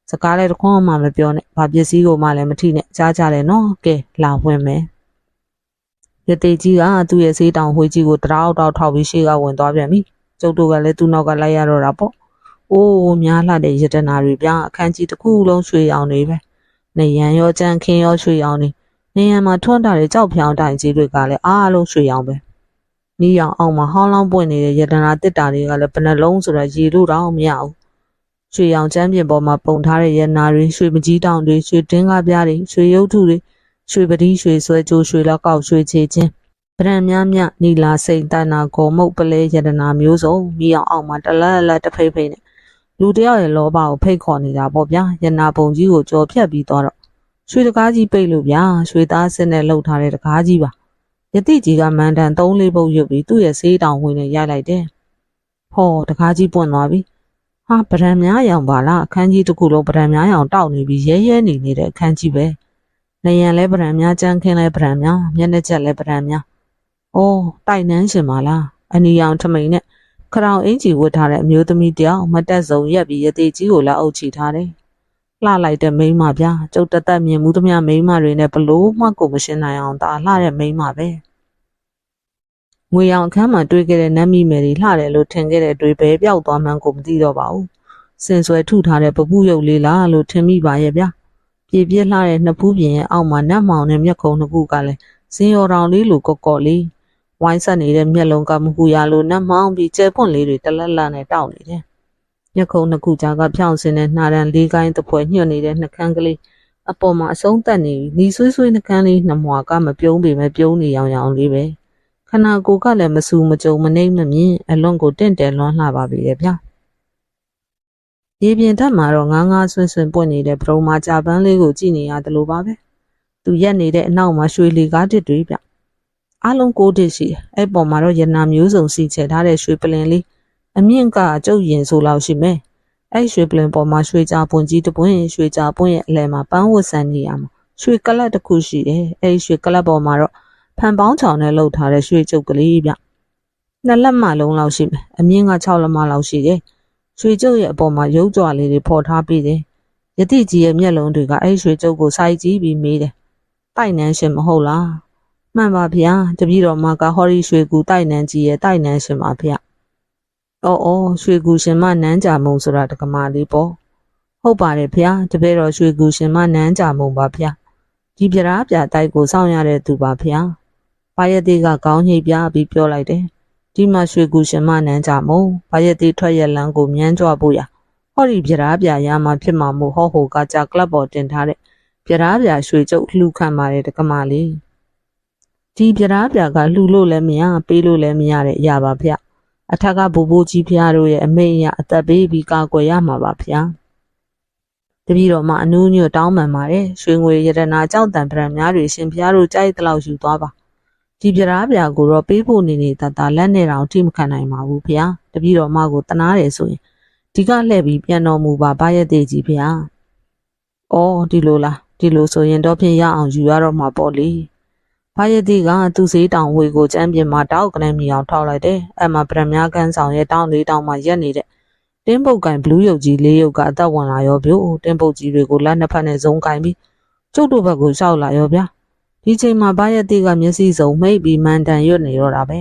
စကားလည်းတစ်ခွန်းမှမပြောနဲ့ဘာပစ္စည်းကိုမှလည်းမထိနဲ့ကြားကြတယ်နော်ကဲလာဝင်မယ်ရသေးကြီးကသူ့ရဲ့ဆေးတောင်ဝှေးကြီးကိုတောက်ထောက်ပြီးရှေ့ကဝင်သွားပြန်ပြီကျုပ်တို့ကလည်းသူ့နောက်ကလိုက်ရတော့တာပေါ့အိုးများလှတဲ့ရတနာတွေဗျအခန်းကြီးတစ်ခုလုံးရွှေရောင်တွေပဲနေရန်ရောကြမ်းခင်းရောရွှေရောင်တွေနေရန်မှာထွန်းထားတဲ့ကြောက်ဖြောင်းတိုင်ကြီးတွေကလည်းအားလုံးရွှေရောင်ပဲမိရောင်အောင်မှာဟောင်းလောင်းပွင့်နေတဲ့ရတနာတစ်တာတွေကလည်းဘယ်နှလုံးဆိုတော့ရေလို့တော့မရဘူးရွှေရောင်ချမ်းပြင်ပေါ်မှာပုံထားတဲ့ရတနာတွေရွှေမကြီးတောင်တွေရွှေတင်းကားပြားတွေရွှေရုပ်ထုတွေရွှေပတိရွှေဆွဲကြိုးရွှေလောက်ကောက်ရွှေချေချင်းဗရန်များနီလာစိန်တန်နာဂေါ်မုတ်ပလဲရတနာမျိုးစုံမိရောင်အောင်မှာတလက်တဖိတ်ဖိတ်နဲ့လူတယောက်ရဲ့လောဘကိုဖိတ်ခေါ်နေတာပေါ့ဗျာရနာပုံကြီးကိုကြော်ဖြတ်ပြီးတော့ရွှေတကားကြီးပိတ်လို့ဗျာရွှေသားစစ်နဲ့လှုပ်ထားတဲ့တကားကြီးပါယတိကြီးကမန်တန်3-4ပုတ်ရွတ်ပြီးသူ့ရဲ့ဆေးတောင်ဝင်နဲ့ရိုက်လိုက်တယ်ဟောတကားကြီးပွင့်သွားပြီဟာဗရန်များရောင်ပါလားအခန်းကြီးတစ်ခုလုံးဗရန်များရောင်တောက်နေပြီးရဲနေတဲ့အခန်းကြီးပဲနေရန်လဲဗရန်များကြမ်းခင်းလဲဗရန်များမျက်နှာချက်လဲဗရန်များအိုးတိုက်နှန်းရှင်ပါလားအနီရောင်ထမိန်နဲ့ခရောင်အင်ကြီးဝတ်ထားတဲ့အမျိုးသမီးတယောက်မတက်စုံရက်ပြီးရသေးကြီးကိုလက်အုပ်ချီထားတယ်လှလိုက်တဲ့မိန်းမဗျာကျုပ်တသက်မြင်မှုသမျှမိန်းမတွေနဲ့ဘလို့မှကိုမရှင်းနိုင်အောင်ဒါလှတဲ့မိန်းမပဲငွေရောင်အခန်းမှာတွေ့ခဲ့တဲ့နတ်မိမယ်တွေလှတယ်လို့ထင်ခဲ့တဲ့အတွေ့ပဲပျောက်သွားမှန်းကိုမသိတော့ပါဘူးစင်ဆွဲထုထားတဲ့ပပူရုပ်လေးလားလို့ထင်မိပါရဲ့ဗျာပြေပြစ်လှတဲ့နှစ်ဖူးပြင်ရဲ့အောက်မှာနတ်မောင်နဲ့မျက်ခုံးနှစ်ခုကလည်းစင်ရော်တောင်လေးလိုကော့လေးဝိုင်းဆက်နေတဲ့မျက်လုံးကမဟူရလိုနတ်မောင်ပြီးကျဲပွန့်လေးတွေတလက်လက်နဲ့တောက်နေတယ်မျက်ခုံးနှစ်ခုကြားကဖြောင်းစင်းတဲ့နှာရန်လေးကိုင်းတစ်ဖွဲညှို့နေတဲ့နှကန်းကလေးအပေါ်မှာအဆုံးသက်နေပြီးနီဆွေးနှကန်းလေးနှမွာကမပြုံးပေမဲ့ပြုံးနေရောင်လေးပဲခနာကိုကလည်းမဆူမကြုံမနှိမ့်မမြင်အလွန်ကိုတင့်တယ်လွန်းလှပါပြီလေဗျာရေပြင်ထက်မှာတော့ငားဆွင်းပွင့်နေတဲ့ပရုံမာကြပန်းလေးကိုကြည့်နေရတယ်လို့ပါပဲသူရက်နေတဲ့အနောက်မှာရွှေလီကားတစ်တွေဗျအားလုံး6တစ်ရှိအဲ့ပေါ်မှာတော့ရနာမျိုးစုံစီချဲထားတဲ့ရွှေပလင်လေးအမြင့်ကကျုပ်ရင်ဆိုလောက်ရှိမယ် အဲ့ရွှေပလင်ပေါ်မှာရွှေကြာပွန်ကြီးတပွင့်ရွှေကြာပွင့်ရဲ့အလဲမှာပန်းဝတ်ဆန်နေရမှာရွှေကလပ်တစ်ခုရှိတယ်အဲ့ရွှေကလပ်ပေါ်မှာတော့ဖန်ပေါင်းချောင်နဲ့လှုပ်ထားတဲ့ရွှေကျုပ်ကလေးဗျနှစ်လက်မလုံးလောက်ရှိမယ်အမြင့်က6လက်မလောက်ရှိတယ်ရွှေကျုပ်ရဲ့အပေါ်မှာရုပ်ကြွလေးတွေဖော်ထားပြီးတယ်ယတိကြီးရဲ့မျက်လုံးတွေကအဲ့ရွှေကျုပ်ကိုစိုက်ကြည့်ပြီးမေးတယ်တိုက်နန်းရှင်မဟုတ်လားမှန်ပါဗျာတပည့်တော်မကဟောရီရွှေကူတိုက်နန်းကြီးရဲ့တိုက်နန်းရှင်ပါဗျအော်ရွှေကူရှင်မနန်းကြမုံဆိုတာတက္ကမလေးပေါ့ဟုတ်ပါတယ်ဗျာတပည့်တော်ရွှေကူရှင်မနန်းကြမုံပါဗျာဒီပြရားပြတိုက်ကိုစောင့်ရတဲ့သူပါဗျာဘာယတိကခေါင်းညိတ်ပြပြီးပြောလိုက်တယ်ဒီမှာရွှေကူရှင်မနန်းကြမုံဘာယတိထွက်ရလန်းကိုမြန်းကြွဖို့ရဟောဒီပြရားပြရမှာဖြစ်မှာမို့ဟောဟိုကကြကလပ်ပေါ်တင်ထားတဲ့ပြရားပြရွှေကျုပ်လှူခံပါတယ်တက္ကမလေးဒီပြရားပြကလှူလို့လည်းမရပေးလို့လည်းမရတဲ့အရာပါဗျအထက်ကဘူဘူကြီးဖျားတို့ရဲ့အမိန့်အရအသက်ပေးပြီးကာကွယ်ရမှာပါဗျာတပည့်တော်မှအနူးညွတ်တောင်းပန်ပါတယ်ရွှေငွေရတနာကြောက်တံပရံများတွေရှင်ဖျားတို့ကြိုက်တလောက်ယူသွားပါဒီပြရားပြကိုတော့ပေးဖို့နေနေတတလက်နဲ့တောင်ထိမခံနိုင်ပါဘူးဗျာတပည့်တော်မှကိုတနာတယ်ဆိုရင်ဒီကလှည့်ပြီးပြန်တော်မူပါဘာရဲ့သေးကြီးဗျာအော်ဒီလိုလားဒီလိုဆိုရင်တော့ဖြင့်ရအောင်ယူရတော့မှာပေါ့လေဘာယတိကသူ့ဈေးတောင်ဝေကိုကျမ်းပြင်မှာတောက်ကနေမြောင်ထောက်လိုက်တယ်။အဲ့မှာဗရမ ्या ကန်းဆောင်ရဲ့တောင်လေးတောင်မှာရက်နေတဲ့တင်းပုတ်ကန်ဘလူးရုပ်ကြီး၄ရုပ်ကအသက်ဝင်လာရောဗျို့တင်းပုတ်ကြီးတွေကိုလက်နှစ်ဖက်နဲ့ဇုံကင်ပြီးကျုပ်တို့ဘက်ကိုရှောက်လာရောဗျာ။ဒီချိန်မှာဘာယတိကမျက်စိစုံမိတ်ပြီးမန်တန်ရွတ်နေတော့တာပဲ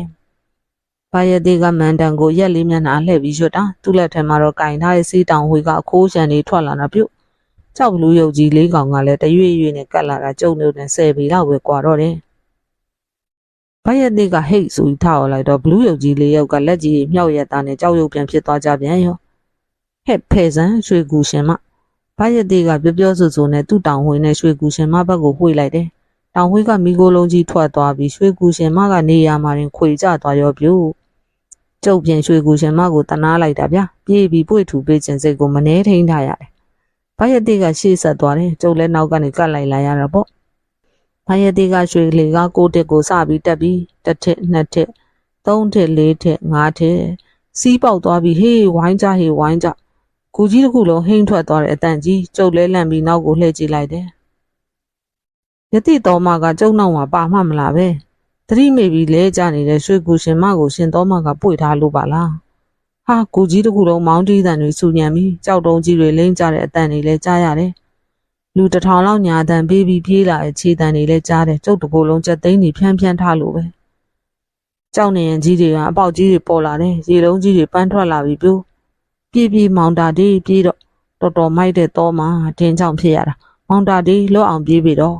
။ဘာယတိကမန်တန်ကိုရက်လေးမျက်နှာလှည့်ပြီးရွတ်တာသူ့လက်ထဲမှာတော့ကင်ထားတဲ့စီးတောင်ဝေကအခိုးရှန်တွေထွက်လာတာဗျို့။ကြောက်ဘလူးရုပ်ကြီး၄ကောင်ကလည်းတရွေ့ရွေ့နဲ့ကတ်လာတာကျုပ်တို့နဲ့10ပေလောက်ပဲကွာတော့တယ်။ဘာယတိကဟိတ်ဆိုပြီးထားလိုက်တော့ဘလူးရုပ်ကြီး၄ယောက်ကလက်ကြီးမြောက်ရက်သားနဲ့ကြောက်ရွံ့ပြန်ဖြစ်သွားကြပြန်ရောဟဲ့ဖဲဆန်ရွှေကူရှင်မဘာယတိကပြောဆူဆူနဲ့သူ့တောင်ဝင်းနဲ့ရွှေကူရှင်မဘက်ကိုဝှေ့လိုက်တယ်တောင်ဝင်းကမိကိုလုံးကြီးထွက်သွားပြီးရွှေကူရှင်မကနေရာမှာရင်ခွေကျသွားရောပြို့ကျုပ်ပြင်ရွှေကူရှင်မကိုတနာလိုက်တာဗျာပြေးပြီးပွေထူပေးခြင်းစိတ်ကိုမနှဲထိန်ထားရတယ်ဘာယတိကရှေ့ဆက်သွားတယ်ကျုပ်လည်းနောက်ကနေကတ်လိုက်လာရတာပေါ့ဘာယတိကရွှေလေက6တစ်ကိုစပြီးတက်ပြီး1ထစ်2ထစ်3ထစ်4ထစ်5ထစ်စီးပေါက်သွားပြီးဟေးဝိုင်းကြဟေးဝိုင်းကြကူကြီးတစ်ခုလုံးဟိမ့်ထွက်သွားတဲ့အတန်ကြီးကျုပ်လဲလန့်ပြီးနောက်ကိုလှည့်ကြည့်လိုက်တယ်ယတိတော်မကကျုပ်နောက်မှာပါမှမလားပဲသတိမေ့ပြီးလဲကြနေတဲ့ရွှေကူရှင်မကိုရှင်တော်မကပွေထားလို့ပါလားဟာကူကြီးတစ်ခုလုံးမောင်းတီးတန်တွေစူညံပြီးကြောက်တုံးကြီးတွေလိမ့်ကြတဲ့အတန်တွေလဲကြားရတယ်လူ1000လောက်ညာတန်ပေးပြီးပြေးလာတဲ့ခြေတန်တွေလည်းကြားတယ်ကျုပ်တကိုယ်လုံးချက်သိန်းတွေဖြန်းဖြန်းထားလို့ပဲကြောက်နေရင်ကြီးတွေကအပေါက်ကြီးတွေပေါ်လာတယ်ရေလုံးကြီးတွေပန်းထွက်လာပြီးပြိုးပြေးမောင်တာတေးပြေးတော့တော်တော်မိုက်တဲ့တော့မှတင်းချောင်ဖြစ်ရတာမောင်တာတေးလွတ်အောင်ပြေးပြီတော့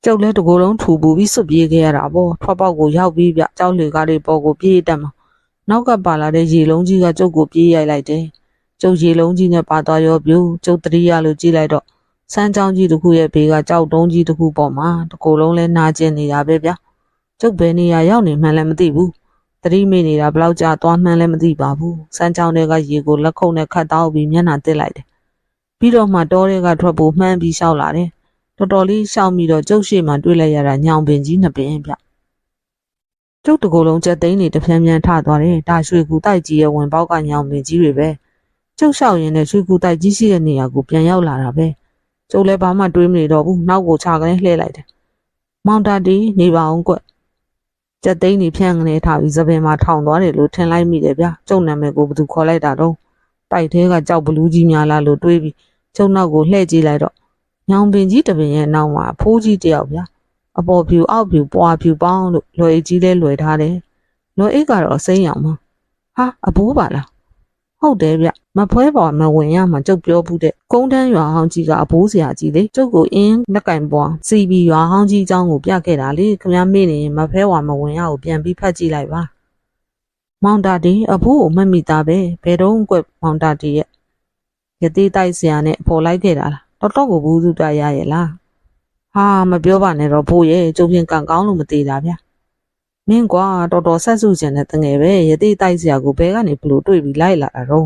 ကျုပ်လည်းတကိုယ်လုံးထူပူပြီးစွတ်ပြေးခဲ့ရတာပေါ့ထွက်ပေါက်ကိုရောက်ပြီးပြကြောက်လေကားတွေပေါ်ကိုပြေးတက်မှာနောက်ကပါလာတဲ့ရေလုံးကြီးကကျုပ်ကိုပြေးရိုက်လိုက်တယ်ကျုပ်ရေလုံးကြီးနဲ့ပါသွားရောပြိုးကျုပ်တတိယလို့ကြည့်လိုက်တော့စမ်းချောင်းကြီးတစ်ခုရဲ့ဘေးကကြောက်တုံးကြီးတစ်ခုပေါ်မှာတကိုယ်လုံးလဲနာကျင်နေတာပဲဗျာကျုပ်ဘယ်နေရာရောက်နေမှန်းလည်းမသိဘူးသတိမေ့နေတာဘလောက်ကြာသွားမှန်းလည်းမသိပါဘူးစမ်းချောင်းတွေကရေကိုလက်ခုပ်နဲ့ခတ်တောက်ပြီးမျက်နှာတစ်လိုက်တယ်ပြီးတော့မှတောတွေကထွက်ဖို့မှန်းပြီးရှောက်လာတယ်တော်တော်လေးရှောက်ပြီးတော့ကျုပ်ရှေ့မှာတွေ့လိုက်ရတာညောင်ပင်ကြီး2ပင်ဗျကျုပ်တကိုယ်လုံးချက်သိန်းတွေတဖြန်းဖြန်းထသွားတယ်ဒါရွှေကူတိုက်ကြီးရဲ့ဝင်ပေါက်ကညောင်ပင်ကြီးတွေပဲကျုပ်လျှောက်ရင်းနဲ့ရွှေကူတိုက်ကြီးရှိတဲ့နေရာကိုပြန်ရောက်လာတာပဲကျုပ်လည်းဘာမှတွေးမနေတော့ဘူးနောက်ကိုခြာကနေလှည့်လိုက်တယ်မောင်တာတီနေပါအောင်ကွကြက်သိန်းကြီးဖြန့်ကနေထားပြီးသပင်မှာထောင်သွားတယ်လို့ထင်လိုက်မိတယ်ဗျာကျုပ်နာမည်ကိုဘယ်သူခေါ်လိုက်တာတော့တိုက်သေးကကြောက်ဘလူးကြီးများလားလို့တွေးပြီးကျုပ်နောက်ကိုလှည့်ကြည့်လိုက်တော့ညောင်ပင်ကြီးတပင်ရဲ့နောက်မှာဖိုးကြီးတယောက်ဗျာအပေါ်ဖြူအောက်ဖြူပွားဖြူပေါင်းလို့လွယ်ကြီးလဲလွယ်ထားတယ်လွယ်အိတ်ကတော့စိမ့်ရောင်မှာဟာအဘိုးပါလားဟုတ်တယ်ဗျမဖွဲပါမဝင်ရမှာကျုပ်ပြောဘူးတဲ့ကုန်းတန်းရွာဟောင်းကြီးကအဘိုးဆရာကြီးလေကျုပ်ကိုအင်းလက်ကင်ပွားစီဘီရွာဟောင်းကြီးအကြောင်းကိုပြခဲ့တာလေခင်ဗျားမေ့နေရင်မဖဲဝါမဝင်ရကိုပြန်ပြီးဖတ်ကြည့်လိုက်ပါမောင်တာတီအဘိုးကိုမမိသားပဲဘယ်တော့ကွမောင်တာတီရဲ့ရသေးတိုက်ဆရာနဲ့ပေါ်လိုက်ခဲ့တာလားတော်တော်ကိုဘူးစုတရရဲ့လားဟာမပြောပါနဲ့တော့ဖို့ရဲ့ကျုပ်ဖြင့်ကံကောင်းလို့မသေးတာဗျာမင်းကွာတော်တော်ဆက်စုကျင်တဲ့တငယ်ပဲရသေးတိုက်ဆရာကိုဘဲကနေဘလို့တွေ့ပြီးလိုက်လာတာတော့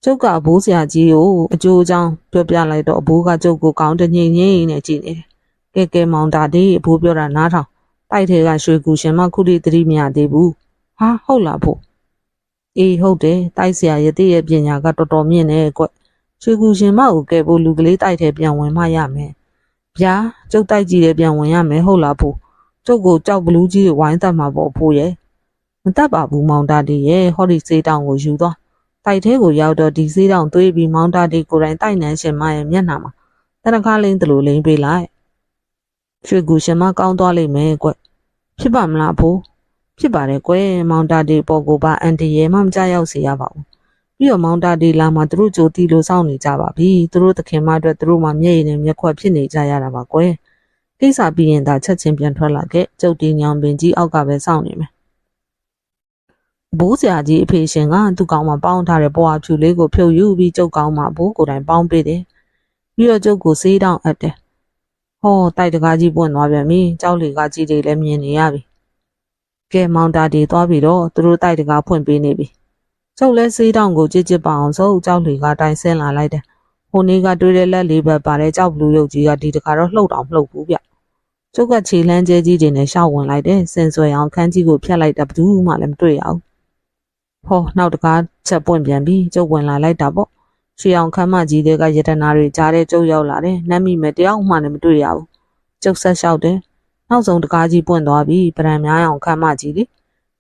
ကျုပ်ကအဘိုးဆရာကြီးကိုအကျိုးအကြောင်းပြောပြလိုက်တော့အဘိုးကကျုပ်ကိုကောင်းတငိမ့်ငိမ့်နဲ့ကြည့်နေတယ်ကဲမောင်တာတီအဘိုးပြောတာနားထောင်တိုက်ထဲကရွှေကူရှင်မခုထိသတိမရသေးဘူးဟာဟုတ်လားဖို့ အေးဟုတ်တယ်တိုက်ဆရာရတဲ့ရဲ့ပညာကတော်တော်မြင့်နေကွရွှေကူရှင်မကိုကဲဖို့လူကလေးတိုက်ထဲပြန်ဝင်မှရမယ်ဗျာကျုပ်တိုက်ကြည့်တယ်ပြန်ဝင်ရမယ်ဟုတ်လားဖို့ကျုပ်ကိုကြောက်ဘလူးကြီးဝိုင်းတတ်မှာပေါ့ဖို့ရဲ့မတတ်ပါဘူးမောင်တာတီရဲ့ဟောဒီစေးတောင်ကိုယူသွားတိုက်ထဲကိုရောက်တော့ဒီစေးတောင်သွေးပြီးမောင်တာတီကိုယ်တိုင်တိုက်နှန်းရှင်မရဲ့မျက်နှာမှာတနခါလိမ့်တလူလိမ့်ပေးလိုက်ရွှေကူရှင်မကောင်းသွားလိမ့်မယ်ကွဖြစ်ပါမလားဖို့ဖြစ်ပါတယ်ကွမောင်တာတီပေါ်ကိုပါအန်တီရဲ့မှမကြရောက်စေရပါဘူးပြီးတော့မောင်တာတီလာမှာသူတို့ကြိုတီလို့စောင့်နေကြပါပြီသူတို့သခင်မအတွက်သူတို့မှမျက်ရည်နဲ့မျက်ခွက်ဖြစ်နေကြရတာပါကွကိစ္စပြီးရင်သာချက်ချင်းပြန်ထွက်လာခဲ့ကျုပ်တီညောင်ပင်ကြီးအောက်ကပဲစောင့်နေမယ်ဘိုးဆရာကြီးအဖေရှင်ကသူ့ကောင်းမှာပေါင်းထားတဲ့ဘွားဖြူလေးကိုဖြုတ်ယူပြီးကျုပ်ကောင်းမှာဘိုးကိုယ်တိုင်ပေါင်းပေးတယ်ပြီးတော့ကျုပ်ကိုစေးတောင်းအပ်တယ်ဟောတိုက်တကားကြီးပွင့်သွားပြန်ပြီကြောက်လေကားကြီးတွေလည်းမြင်နေရပြီကဲမောင်တာတီသွားပြီးတော့သူတို့တိုက်တကားဖွင့်ပေးနေပြီကျုပ်လည်းစေးတောင်းကိုကြစ်ကြစ်ပအောင်ဆိုကြောက်လေကားတိုင်းဆင်းလာလိုက်တယ်ဟိုနေ့ကတွေးတဲ့လက်လေးပဲပါတဲ့ကြောက်ဘလူးရုပ်ကြီးကဒီတခါတော့လှုပ်တောင်လှုပ်ဘူးဗျကျုပ်ကခြေလန်းကျဲကြီးတွေနဲ့ရှောက်ဝင်လိုက်တယ်စင်ဆွဲအောင်ခန်းကြီးကိုဖျက်လိုက်တာဘယ်သူမှလည်းမတွေ့ရဘူးဟောနောက်တကားချက်ပွင့်ပြန်ပြီးကျုပ်ဝင်လာလိုက်တာပေါ့ရွှေအောင်ခမ်းမကြီးတွေကရတနာတွေကြားတဲ့ကျုပ်ရောက်လာတယ်နတ်မိမဲ့တယောက်မှလည်းမတွေ့ရဘူးကျုပ်ဆက်လျှောက်တယ်နောက်ဆုံးတကားကြီးပွင့်သွားပြီးပရံများအောင်ခမ်းမကြီးလေ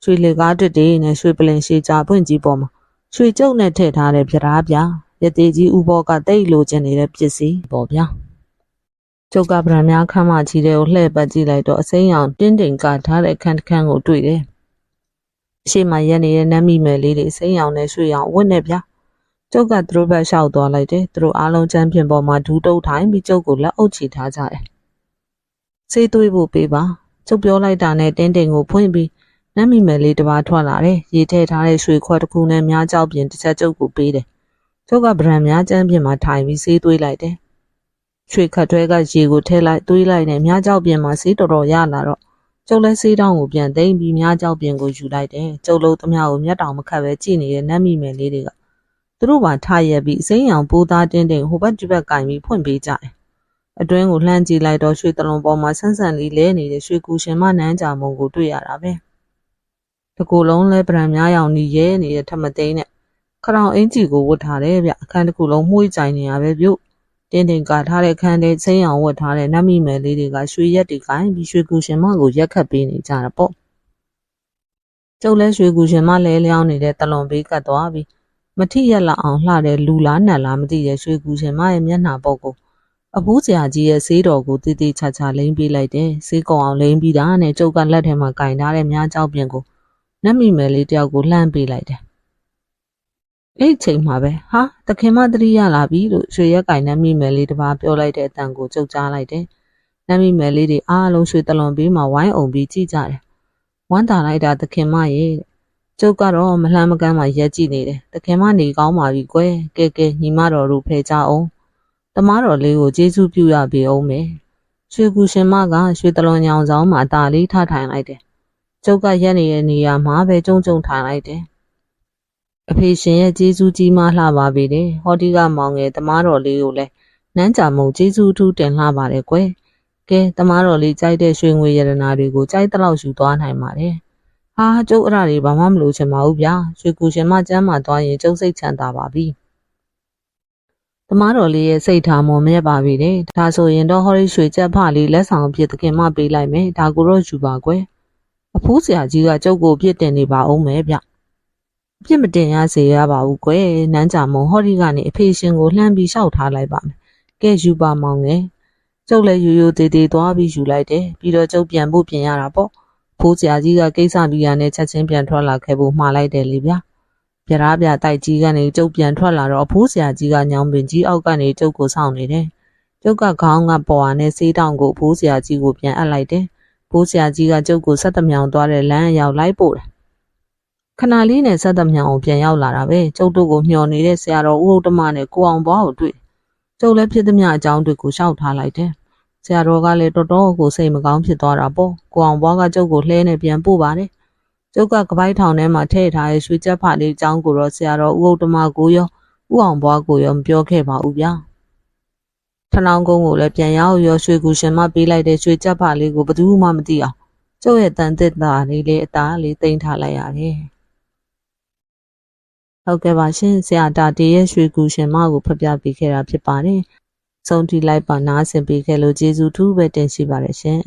ရွှေလေကားတစ်တေးနဲ့ရွှေပလင်ရှည်ကြာပွင့်ကြီးပေါ်မှာရွှေကျုပ်နဲ့ထည့်ထားတဲ့ပြရားပြရသေးကြီးဥဘောကတိတ်လိုချင်နေတဲ့ပစ္စည်းပေါ့ဗျာကျုပ်ကပရံများခမ်းမကြီးတွေကိုလှည့်ပတ်ကြည့်လိုက်တော့အစိမ်းအောင်တင်းတိမ်ကထားတဲ့ခန်းတစ်ခန်းကိုတွေ့တယ်အရှိမရက်နေတဲ့နတ်မိမယ်လေးတွေစိမ်းအောင်နဲ့ရွှေအောင်ဝတ်နေဗျာကျုပ်ကသူတို့ဘက်လျှောက်သွားလိုက်တယ်သူတို့အားလုံးချမ်းပြင်ပေါ်မှာဒူးတုပ်ထိုင်ပြီးကျုပ်ကိုလက်အုပ်ချီထားကြတယ်စေးသွေးဖို့ပေးပါကျုပ်ပြောလိုက်တာနဲ့တင်းတိမ်ကိုဖွင့်ပြီးနတ်မိမယ်လေးတစ်ပါးထွက်လာတယ်ရေထဲထားတဲ့ရွှေခွက်တစ်ခုနဲ့များကြောက်ပြင်တစ်ချက်ကျုပ်ကိုပေးတယ်ကျုပ်ကဗရန်များချမ်းပြင်မှာထိုင်ပြီးစေးသွေးလိုက်တယ်ရွှေခတ်တွဲကရေကိုထည့်လိုက်သွေးလိုက်နဲ့များကြောက်ပြင်မှာစေးတော်တော်ရလာတော့ကျုပ်လည်းစေးတောင်းကိုပြန်သိမ်းပြီးများကြောက်ပြင်ကိုယူလိုက်တယ်ကျုပ်လုံးသမျှကိုမျက်တောင်မခတ်ပဲကြည့်နေတဲ့နတ်မိမယ်လေးတွေကသူတို့ပါထားရက်ပြီးစိမ်းအောင်ပိုးသားတင်းတင်းဟိုဘက်ဒီဘက်ကင်ပြီးဖွင့်ပေးကြတယ်အတွင်းကိုလှမ်းကြည့်လိုက်တော့ရွှေတလုံးပေါ်မှာဆန်းဆန်းလေးလဲနေတဲ့ရွှေကူရှင်မနန်းကြမုံကိုတွေ့ရတာပဲတကူလုံးလဲပရံများရောင်နီရဲနေတဲ့ထမသိန်းနဲ့ခရောင်အင်ကြီးကိုဝတ်ထားတယ်ဗျအခန်းတစ်ခုလုံးမှုှေးကြိုင်နေရပဲပြုတ်တင်းတင်းကထားတဲ့ခန်းထဲစိမ်းအောင်ဝတ်ထားတဲ့နတ်မိမယ်လေးတွေကရွှေရက်တွေကိုင်ပြီးရွှေကူရှင်မကိုရက်ခတ်ပေးနေကြတာပေါ့ကျုပ်လဲရွှေကူရှင်မလဲလျောင်းနေတဲ့တလွန်ဘေးကတ်သွားပြီးမထိရက်လာအောင်လှတဲ့လူလားနတ်လားမသိတဲ့ရွှေကူရှင်မရဲ့မျက်နှာပုတ်ကိုအဖိုးဆရာကြီးရဲ့ဆေးတော်ကိုတေးသေးချာချာလိမ့်ပေးလိုက်တယ်ဆေးကောင်အောင်လိမ့်ပြီးတာနဲ့ကျုပ်ကလက်ထဲမှာကင်ထားတဲ့မြားကြောက်ပြင်ကိုနတ်မိမယ်လေးတယောက်ကိုလှမ်းပေးလိုက်တယ်အဲ့ချိန်မှာပဲဟာတခင်မတတိရလာပြီလို့ရွှေရက်ကင်နတ်မိမယ်လေးတစ်ပါးပြောလိုက်တဲ့အတန်ကိုကျုပ်ကြားလိုက်တယ်နတ်မိမယ်လေးတွေအားလုံးရွှေတလွန်ဘေးမှာဝိုင်းအောင်ပြီးကြည့်ကြတယ်ဝမ်းသာလိုက်တာတခင်မရဲ့ကျုပ်ကတော့မလှမ်းမကမ်းမှာရက်ကြည့်နေတယ်တခင်မနေကောင်းပါပြီကွယ်ကဲကဲညီမတော်တို့ဖယ်ကြအောင်တမားတော်လေးကိုကျေးဇူးပြုရပေအောင်မယ်ရွှေကူရှင်မကရွှေတလွန်ညောင်ဆောင်မှာအตาလေးထားထိုင်လိုက်တယ်ကျုပ်ကရက်နေတဲ့နေရာမှာပဲကြုံကြုံထိုင်လိုက်တယ်အဖေရှင်ရဲ့ကျေးဇူးကြီးမားလှပါပေတယ်ဟောဒီကမောင်ငယ်တမားတော်လေးကိုလည်းနန်းကြမုံကျေးဇူးထူးတင်လှပါတယ်ကွယ်ကဲတမားတော်လေးကြိုက်တဲ့ရွှေငွေရတနာတွေကိုကြိုက်တဲ့လောက်ယူသွားနိုင်ပါတယ်ဟာကျုပ်အဲ့ဒါတွေဘာမှမလို့ချင်ပါဘူးဗျာရွှေကူရှင်မကျမ်းမာသွားရင်ကျုပ်စိတ်ချမ်းသာပါပြီတမားတော်လေးရဲ့စိတ်ထားမော်မြတ်ပါပြီတဲ့ဒါဆိုရင်တော့ဟောဒီရွှေကြက်ဖလေးလက်ဆောင်ဖြစ်သခင်မပေးလိုက်မယ်ဒါကိုတော့ယူပါကွယ်အဖိုးဆရာကြီးကကျုပ်ကိုပြစ်တင်နေပါအောင်မယ်ဗျပြစ်မတင်ရစေရပါဘူးကွယ်နန်းကြမုံဟောဒီကနေအဖေရှင်ကိုလှမ်းပြီးလျှောက်ထားလိုက်ပါမယ်ကဲယူပါမောင်ငယ်ကျုပ်လည်းရိုးရိုးသေးသေးသွားပြီးယူလိုက်တယ်ပြီးတော့ကျုပ်ပြန်ဖို့ပြင်ရတာပေါ့ဖိုးဆရာကြီးကကိစ္စပြီးရနဲ့ချက်ချင်းပြန်ထွက်လာခဲ့ဖို့မှားလိုက်တယ်လေဗျာပြရားပြတိုက်ကြီးကနေကျုပ်ပြန်ထွက်လာတော့အဖိုးဆရာကြီးကညောင်ပင်ကြီးအောက်ကနေကျုပ်ကိုစောင့်နေတယ်ကျုပ်ကခေါင်းကပေါ်အားနဲ့ဆေးတောင်ကိုအဖိုးဆရာကြီးကိုပြန်အပ်လိုက်တယ်ဖိုးဆရာကြီးကကျုပ်ကိုဆက်တမြောင်သွားတဲ့လမ်းရောက်လိုက်ပို့တယ်ခဏလေးနဲ့ဆက်တမြောင်ကိုပြန်ရောက်လာတာပဲကျုပ်တို့ကိုမျှော်နေတဲ့ဆရာတော်ဦးဥတ္တမနဲ့ကိုအောင်ဘွားကိုတွေ့ကျုပ်လည်းဖြစ်သမျှအကြောင်းတွေကိုရှောက်ထားလိုက်တယ်ဆရာတော်ကလည်းတော်တော်ကိုစိတ်မကောင်းဖြစ်သွားတာပေါ့ကိုအောင်ဘွားကကျုပ်ကိုလှဲနဲ့ပြန်ပို့ပါတယ်ကျုပ်ကကပိုက်ထောင်ထဲမှာထည့်ထားတဲ့ရွှေကြက်ဖလေးအကြောင်းကိုတော့ဆရာတော်ဦးဥတ္တမကိုရောဦးအောင်ဘွားကိုရောမပြောခဲ့ပါဘူးဗျာထနောင်းကုန်းကိုလည်းပြန်ရောက်ရောရွှေကူရှင်မပေးလိုက်တဲ့ရွှေကြက်ဖလေးကိုဘယ်သူမှမသိအောင်ကျုပ်ရဲ့တန်သစ်သားလေးအသားလေးတင်ထားလိုက်ရတယ် ဟုတ်ကဲ့ပါရှင်ဆရာတာတီရဲ့ရွှေကူရှင်မကိုဖတ်ပြပေးခဲ့တာဖြစ်ပါတယ်ဆုံးထိလိုက်ပါနားဆင်ပေးခဲ့လို့ကျေးဇူးထူးပဲတင်ရှိပါတယ်ရှင်